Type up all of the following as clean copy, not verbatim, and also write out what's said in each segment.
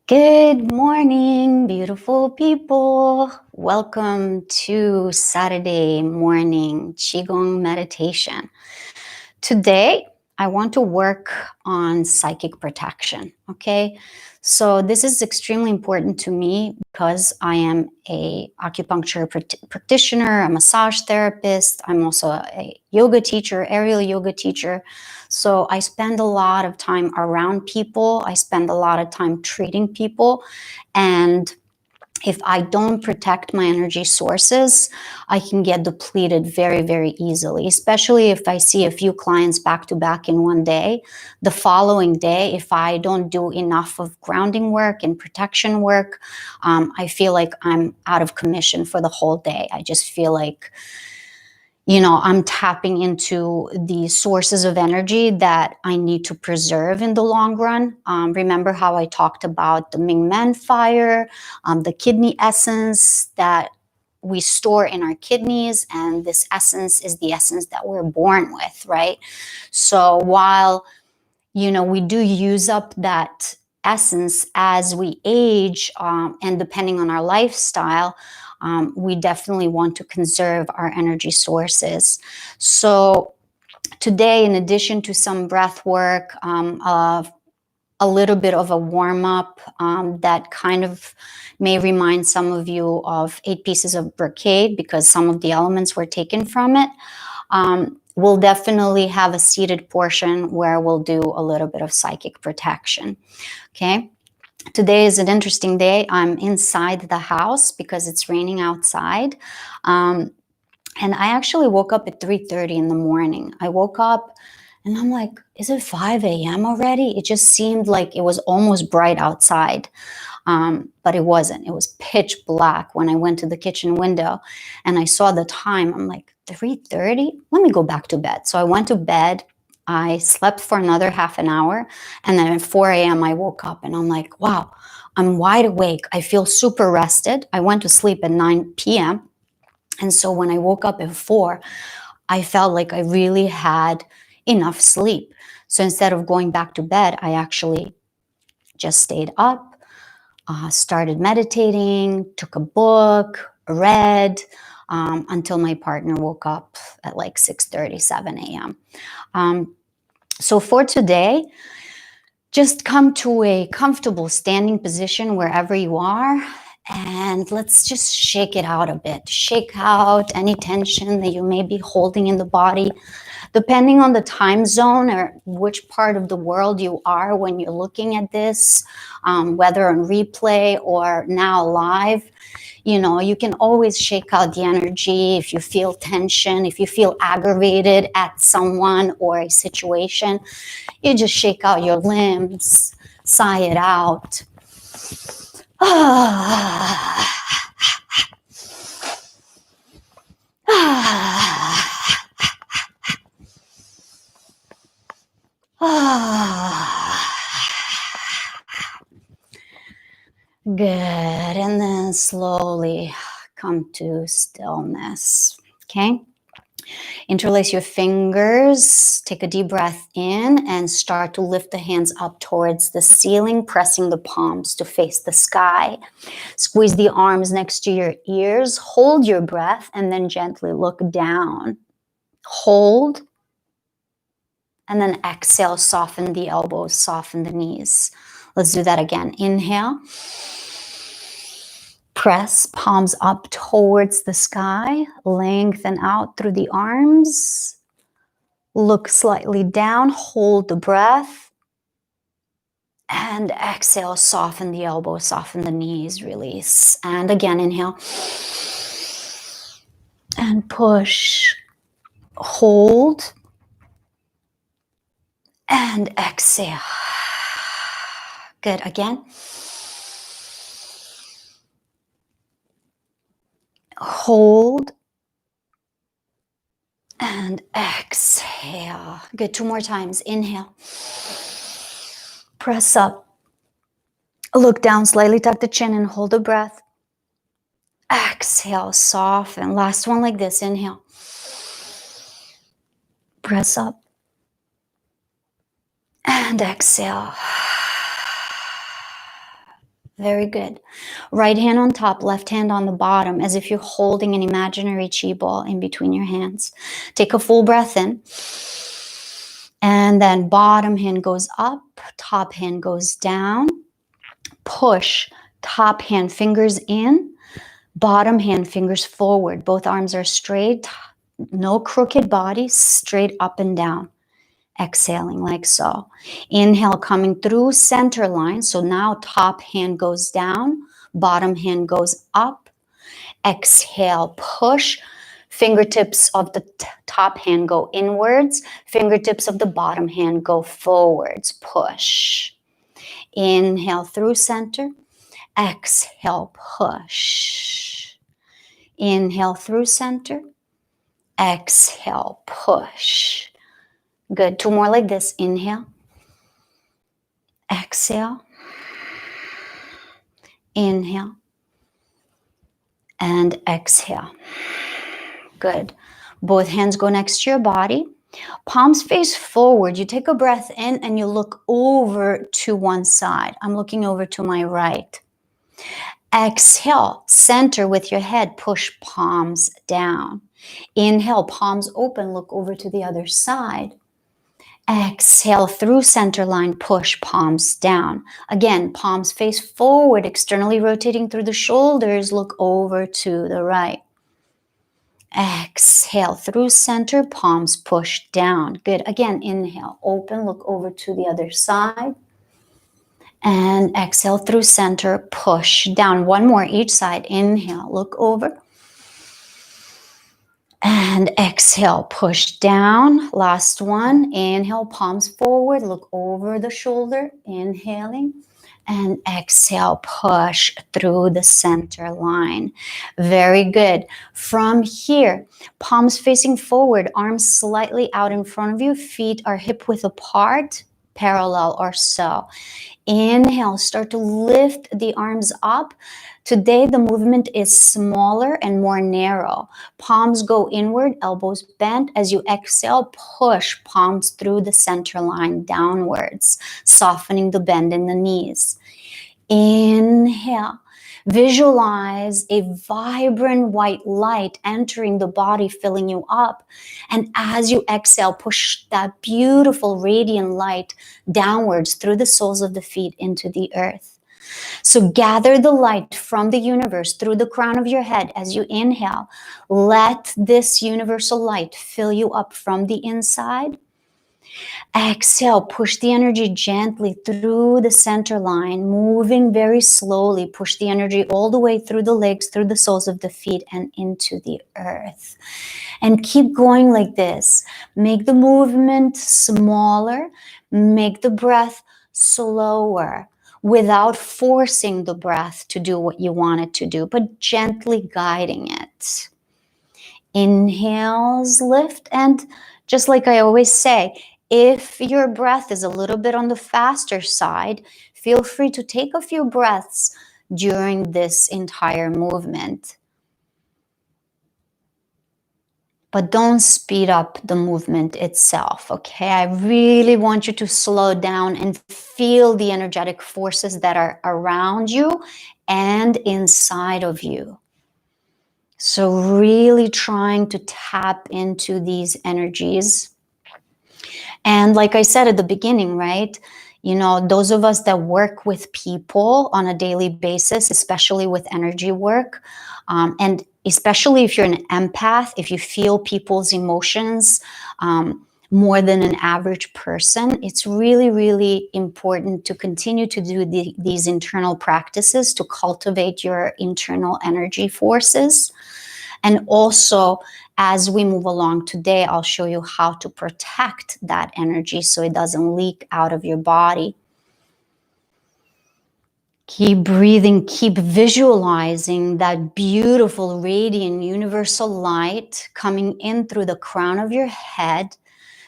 Good morning, beautiful people. Welcome to Saturday morning Qigong meditation. Today, I want to work on psychic protection, okay? So this is extremely important to me because I am a acupuncture practitioner, a massage therapist. I'm also a yoga teacher, aerial yoga teacher. So I spend a lot of time around people. I spend a lot of time treating people. And if I don't protect my energy sources, I can get depleted very, very easily, especially if I see a few clients back to back in one day. The following day, if I don't do enough of grounding work and protection work, I feel like I'm out of commission for the whole day. I just feel like I'm tapping into the sources of energy that I need to preserve in the long run. Remember how I talked about the Ming Men fire, the kidney essence that we store in our kidneys, and this essence is the essence that we're born with, right? So while we do use up that essence as we age, and depending on our lifestyle, we definitely want to conserve our energy sources. So today, in addition to some breath work, a little bit of a warm up that kind of may remind some of you of 8 Pieces of Brocade, because some of the elements were taken from it. We'll definitely have a seated portion where we'll do a little bit of psychic protection. Okay. Today is an interesting day. I'm inside the house because it's raining outside. And I actually woke up at 3:30 in the morning. I woke up and I'm like, is it 5 a.m. already? It just seemed like it was almost bright outside. But it wasn't. It was pitch black when I went to the kitchen window and I saw the time. I'm like, 3:30? Let me go back to bed. So I went to bed. I slept for another half an hour. And then at 4 a.m. I woke up and I'm like, wow, I'm wide awake. I feel super rested. I went to sleep at 9 p.m. And so when I woke up at 4, I felt like I really had enough sleep. So instead of going back to bed, I actually just stayed up. Started meditating, took a book, read, until my partner woke up at like 6:30, 7 a.m. So for today, just come to a comfortable standing position wherever you are, and let's just shake it out a bit. Shake out any tension that you may be holding in the body. Depending on the time zone or which part of the world you are when you're looking at this, whether on replay or now live, you can always shake out the energy. If you feel tension, if you feel aggravated at someone or a situation, you just shake out your limbs, sigh it out. Good. And then slowly come to stillness. Okay. Interlace your fingers. Take a deep breath in and start to lift the hands up towards the ceiling, pressing the palms to face the sky. Squeeze the arms next to your ears. Hold your breath and then gently look down. Hold. And then exhale, soften the elbows, soften the knees. Let's do that again. Inhale. Press palms up towards the sky. Lengthen out through the arms. Look slightly down. Hold the breath. And exhale, soften the elbows, soften the knees, release. And again, inhale. And push. Hold. And exhale. Good. Again. Hold. And exhale. Good. 2 more times. Inhale. Press up. Look down, slightly tuck the chin and hold the breath. Exhale, soften. Last one like this. Inhale. Press up. And exhale. Very good. Right hand on top, left hand on the bottom, as if you're holding an imaginary chi ball in between your hands. Take a full breath in. And then bottom hand goes up, top hand goes down. Push, top hand fingers in, bottom hand fingers forward. Both arms are straight, no crooked body, straight up and down. Exhaling like so. Inhale, coming through center line. So now top hand goes down, bottom hand goes up. Exhale, push. Fingertips of the top hand go inwards. Fingertips of the bottom hand go forwards. Push. Inhale through center. Exhale, push. Inhale through center. Exhale, push. Good. Two more like this. Inhale. Exhale. Inhale. And exhale. Good. Both hands go next to your body. Palms face forward. You take a breath in and you look over to one side. I'm looking over to my right. Exhale, center with your head, push palms down. Inhale, palms open, look over to the other side. Exhale, through center line, push palms down. Again, palms face forward, externally rotating through the shoulders, look over to the right. Exhale, through center, palms push down. Good. Again, inhale, open, look over to the other side. And exhale through center, push down. One more each side. Inhale, look over. And exhale, push down. Last one. Inhale, palms forward, look over the shoulder. Inhaling. And exhale, push through the center line. Very good. From here, palms facing forward, arms slightly out in front of you. Feet are hip width apart, parallel or so. Inhale, start to lift the arms up. Today, the movement is smaller and more narrow. Palms go inward, elbows bent. As you exhale, push palms through the center line downwards, softening the bend in the knees. Inhale. Visualize a vibrant white light entering the body, filling you up. And as you exhale, push that beautiful radiant light downwards through the soles of the feet into the earth. So gather the light from the universe through the crown of your head as you inhale. Let this universal light fill you up from the inside. Exhale, push the energy gently through the center line, moving very slowly. Push the energy all the way through the legs, through the soles of the feet, and into the earth. And keep going like this. Make the movement smaller. Make the breath slower without forcing the breath to do what you want it to do, but gently guiding it. Inhales, lift, and just like I always say, if your breath is a little bit on the faster side, feel free to take a few breaths during this entire movement. But don't speed up the movement itself, okay? I really want you to slow down and feel the energetic forces that are around you and inside of you. So really trying to tap into these energies. And like I said at the beginning, right? You know, those of us that work with people on a daily basis, especially with energy work, and especially if you're an empath, if you feel people's emotions more than an average person, it's really, really important to continue to do these internal practices to cultivate your internal energy forces. And also, as we move along today, I'll show you how to protect that energy so it doesn't leak out of your body. Keep breathing, keep visualizing that beautiful, radiant, universal light coming in through the crown of your head,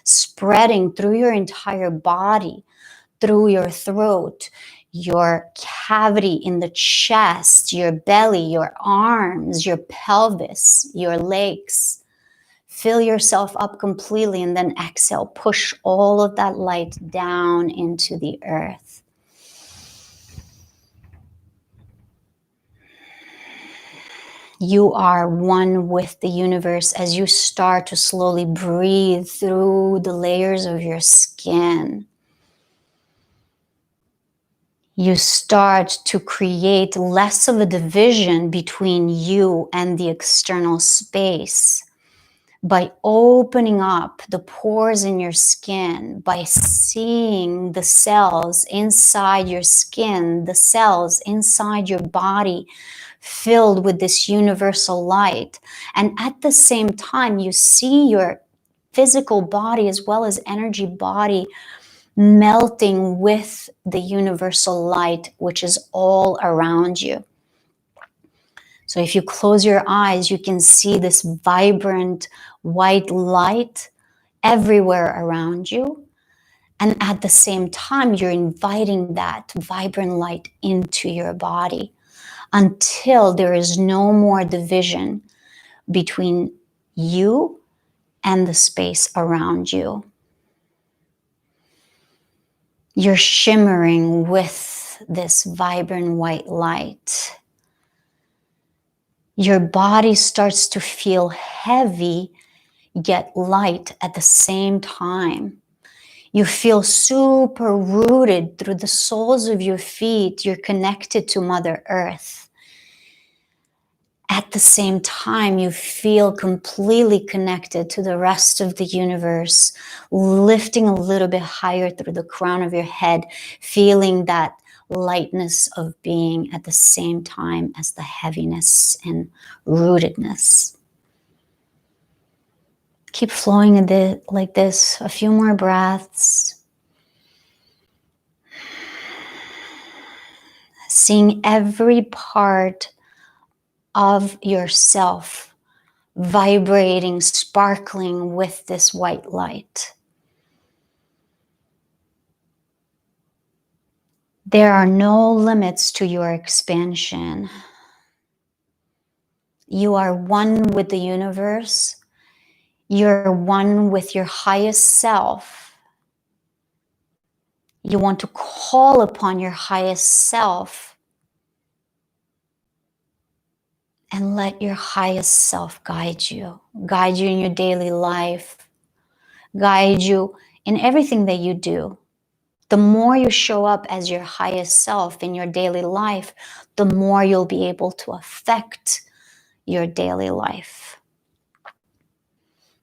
spreading through your entire body, through your throat, your cavity in the chest, your belly, your arms, your pelvis, your legs. Fill yourself up completely and then exhale. Push all of that light down into the earth. You are one with the universe as you start to slowly breathe through the layers of your skin. You start to create less of a division between you and the external space by opening up the pores in your skin, by seeing the cells inside your skin, the cells inside your body filled with this universal light. And at the same time, you see your physical body as well as energy body melting with the universal light, which is all around you. So if you close your eyes, you can see this vibrant white light everywhere around you. And at the same time, you're inviting that vibrant light into your body until there is no more division between you and the space around you. You're shimmering with this vibrant white light. Your body starts to feel heavy yet light at the same time. You feel super rooted through the soles of your feet. You're connected to Mother Earth. At the same time, you feel completely connected to the rest of the universe, lifting a little bit higher through the crown of your head, feeling that lightness of being at the same time as the heaviness and rootedness. Keep flowing a bit like this, a few more breaths. Seeing every part of yourself vibrating, sparkling with this white light. There are no limits to your expansion. You are one with the universe. You're one with your highest self. You want to call upon your highest self and let your highest self guide you in your daily life, guide you in everything that you do. The more you show up as your highest self in your daily life, the more you'll be able to affect your daily life.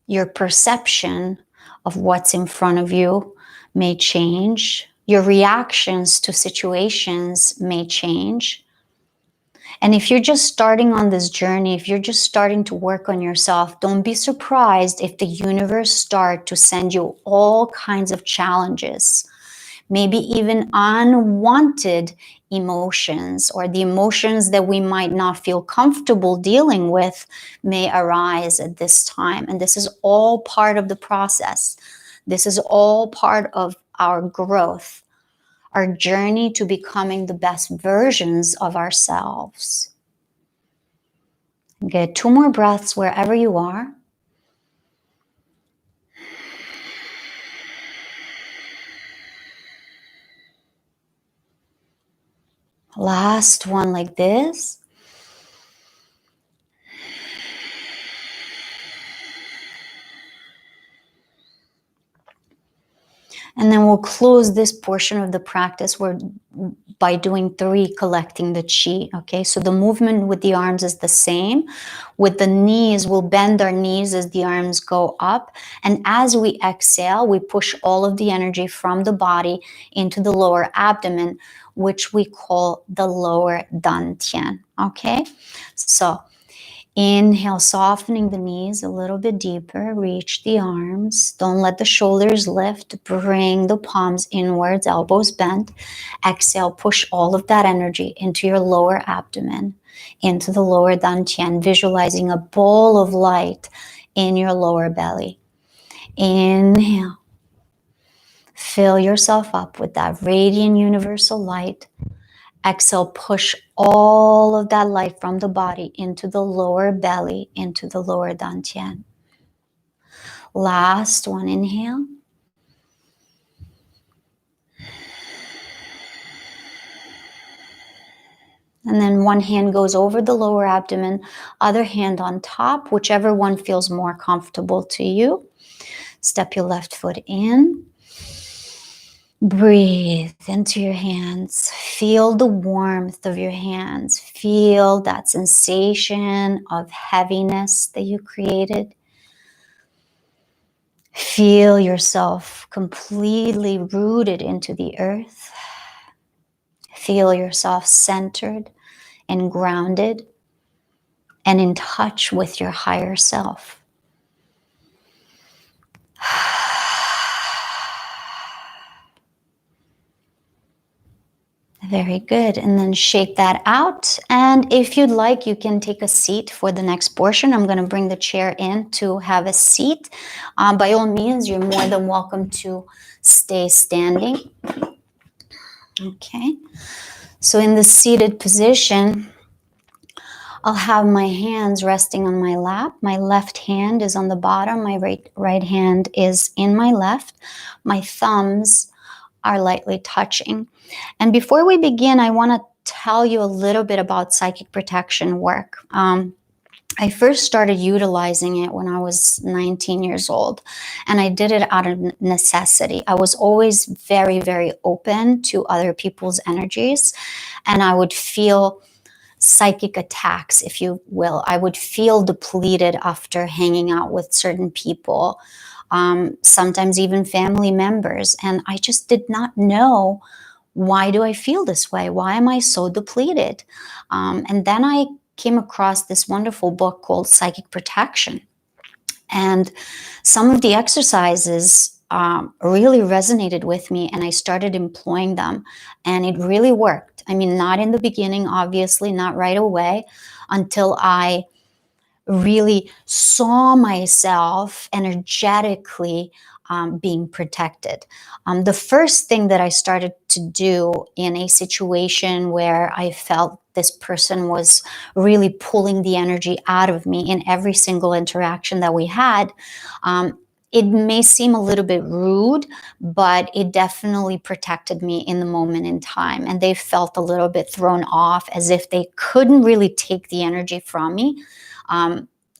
Your perception of what's in front of you may change. Your reactions to situations may change. And if you're just starting on this journey, if you're just starting to work on yourself, don't be surprised if the universe starts to send you all kinds of challenges. Maybe even unwanted emotions, or the emotions that we might not feel comfortable dealing with may arise at this time. And this is all part of the process. This is all part of our growth, our journey to becoming the best versions of ourselves. Get 2 more breaths wherever you are. Last one like this. And then we'll close this portion of the practice by doing 3, collecting the chi. Okay, so the movement with the arms is the same. With the knees, we'll bend our knees as the arms go up. And as we exhale, we push all of the energy from the body into the lower abdomen, which we call the lower dantian. Okay, so inhale, softening the knees a little bit deeper. Reach the arms. Don't let the shoulders lift. Bring the palms inwards, elbows bent. Exhale, push all of that energy into your lower abdomen, into the lower dantian, visualizing a ball of light in your lower belly. Inhale. Fill yourself up with that radiant universal light. Exhale, push all of that light from the body into the lower belly, into the lower dantian. Last one, inhale. And then one hand goes over the lower abdomen, other hand on top, whichever one feels more comfortable to you. Step your left foot in. Breathe into your hands. Feel the warmth of your hands. Feel that sensation of heaviness that you created. Feel yourself completely rooted into the earth. Feel yourself centered and grounded and in touch with your higher self. Very good. And then shake that out. And if you'd like, you can take a seat for the next portion. I'm going to bring the chair in to have a seat. By all means, you're more than welcome to stay standing. Okay. So in the seated position, I'll have my hands resting on my lap. My left hand is on the bottom. My right hand is in my left. My thumbs are lightly touching. And before we begin, I want to tell you a little bit about psychic protection work. I first started utilizing it when I was 19 years old, and I did it out of necessity. I was always very, very open to other people's energies, and I would feel psychic attacks, if you will. I would feel depleted after hanging out with certain people, sometimes even family members, and I just did not know, why do I feel this way? Why am I so depleted? And then I came across this wonderful book called Psychic Protection. And some of the exercises really resonated with me, and I started employing them, and it really worked. I mean, not in the beginning, obviously, not right away, until I really saw myself energetically being protected. The first thing that I started to do in a situation where I felt this person was really pulling the energy out of me in every single interaction that we had, it may seem a little bit rude, but it definitely protected me in the moment in time. And they felt a little bit thrown off, as if they couldn't really take the energy from me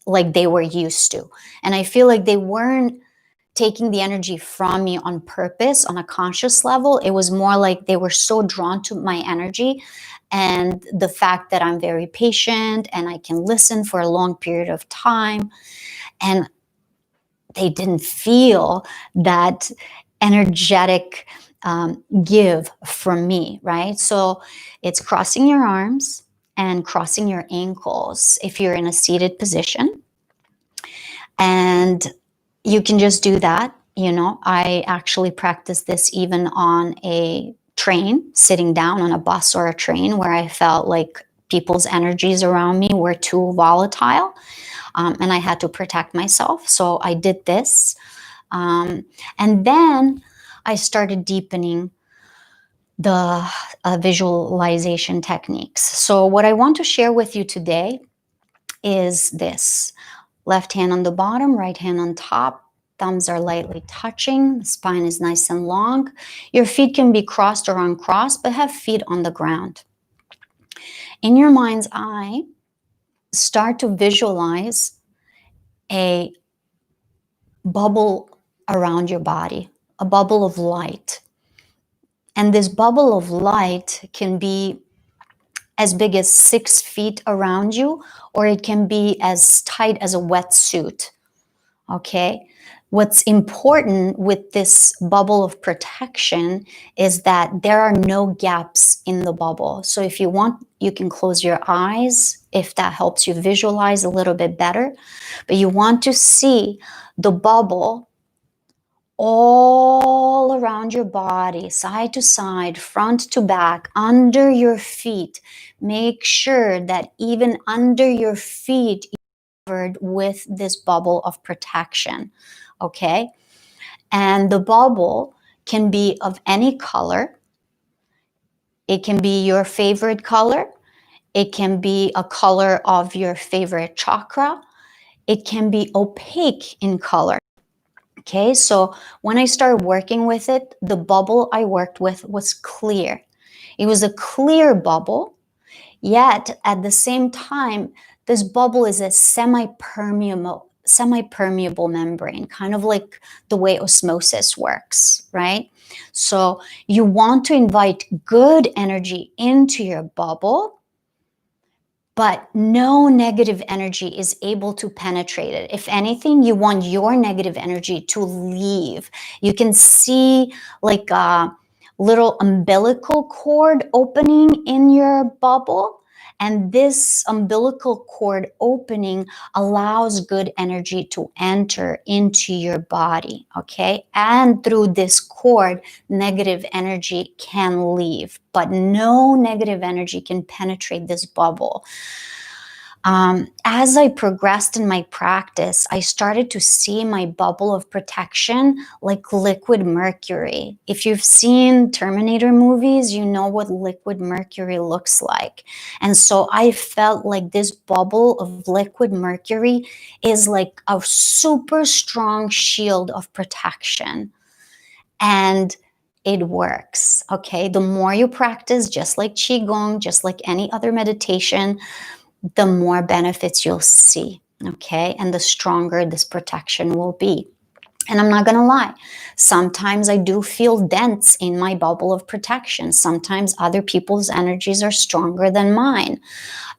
like they were used to. And I feel like they weren't taking the energy from me on purpose, on a conscious level. It was more like they were so drawn to my energy and the fact that I'm very patient and I can listen for a long period of time. And they didn't feel that energetic give from me, right? So it's crossing your arms and crossing your ankles if you're in a seated position. And you can just do that. You know, I actually practice this even on a train, sitting down on a bus or a train, where I felt like people's energies around me were too volatile, and I had to protect myself. So I did this. And then I started deepening the visualization techniques. So what I want to share with you today is this. Left hand on the bottom, right hand on top. Thumbs are lightly touching. The spine is nice and long. Your feet can be crossed or uncrossed, but have feet on the ground. In your mind's eye, start to visualize a bubble around your body, a bubble of light. And this bubble of light can be as big as 6 feet around you, or it can be as tight as a wetsuit. Okay? What's important with this bubble of protection is that there are no gaps in the bubble. So if you want, you can close your eyes if that helps you visualize a little bit better. But you want to see the bubble all around your body, side to side, front to back, under your feet. Make sure that even under your feet is covered with this bubble of protection, okay? And the bubble can be of any color. It can be your favorite color. It can be a color of your favorite chakra. It can be opaque in color. Okay, so when I started working with it, the bubble I worked with was clear. It was a clear bubble. Yet at the same time, this bubble is a semi-permeable membrane, kind of like the way osmosis works, right? So you want to invite good energy into your bubble, but no negative energy is able to penetrate it. If anything, you want your negative energy to leave. You can see like a little umbilical cord opening in your bubble. And this umbilical cord opening allows good energy to enter into your body, okay? And through this cord, negative energy can leave, but no negative energy can penetrate this bubble. As I progressed in my practice, I started to see my bubble of protection like liquid mercury. If you've seen Terminator movies, you know what liquid mercury looks like. And so I felt like this bubble of liquid mercury is like a super strong shield of protection. And it works, okay? The more you practice, just like Qigong, just like any other meditation, the more benefits you'll see, okay? And the stronger this protection will be. And I'm not gonna lie, sometimes I do feel dents in my bubble of protection. Sometimes other people's energies are stronger than mine.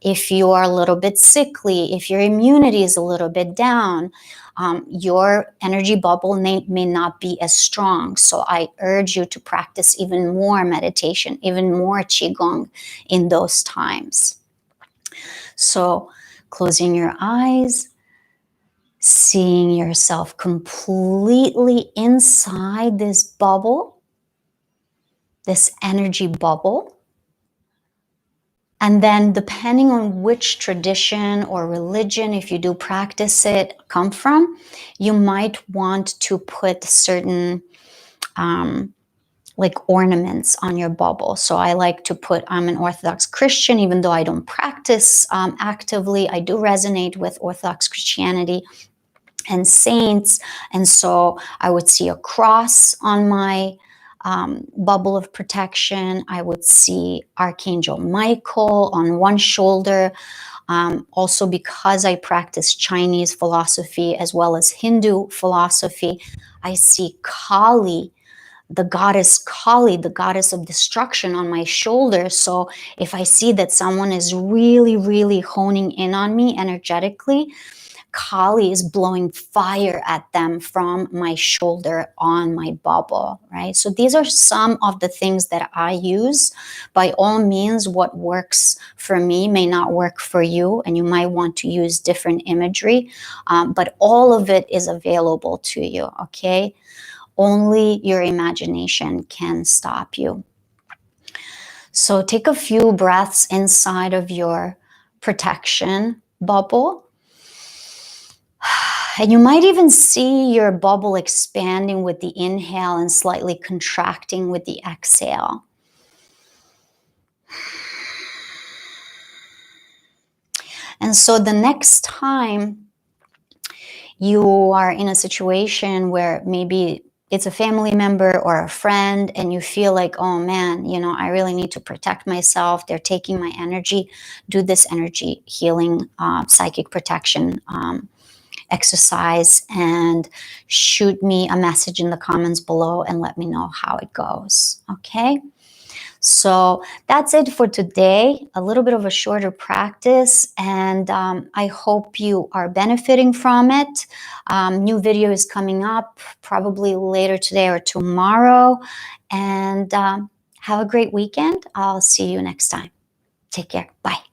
If you are a little bit sickly, if your immunity is a little bit down, your energy bubble may not be as strong. So I urge you to practice even more meditation, even more Qigong in those times. So closing your eyes, seeing yourself completely inside this bubble, this energy bubble. And then depending on which tradition or religion, if you do practice it, come from, you might want to put certain like ornaments on your bubble. So I like to put, I'm an Orthodox Christian, even though I don't practice actively, I do resonate with Orthodox Christianity and saints. And so I would see a cross on my bubble of protection. I would see Archangel Michael on one shoulder. Also, because I practice Chinese philosophy as well as Hindu philosophy, I see Kali, the goddess Kali, the goddess of destruction, on my shoulder. So if I see that someone is really, really honing in on me energetically, Kali is blowing fire at them from my shoulder on my bubble, right? So these are some of the things that I use. By all means, what works for me may not work for you, and you might want to use different imagery, but all of it is available to you, okay? Only your imagination can stop you. So take a few breaths inside of your protection bubble. And you might even see your bubble expanding with the inhale and slightly contracting with the exhale. And so the next time you are in a situation where maybe it's a family member or a friend and you feel like, oh man, you know, I really need to protect myself, they're taking my energy, do this energy healing, psychic protection exercise, and shoot me a message in the comments below and let me know how it goes, okay? So that's it for today, a little bit of a shorter practice, and I hope you are benefiting from it. New video is coming up probably later today or tomorrow, and have a great weekend. I'll see you next time. Take care. Bye.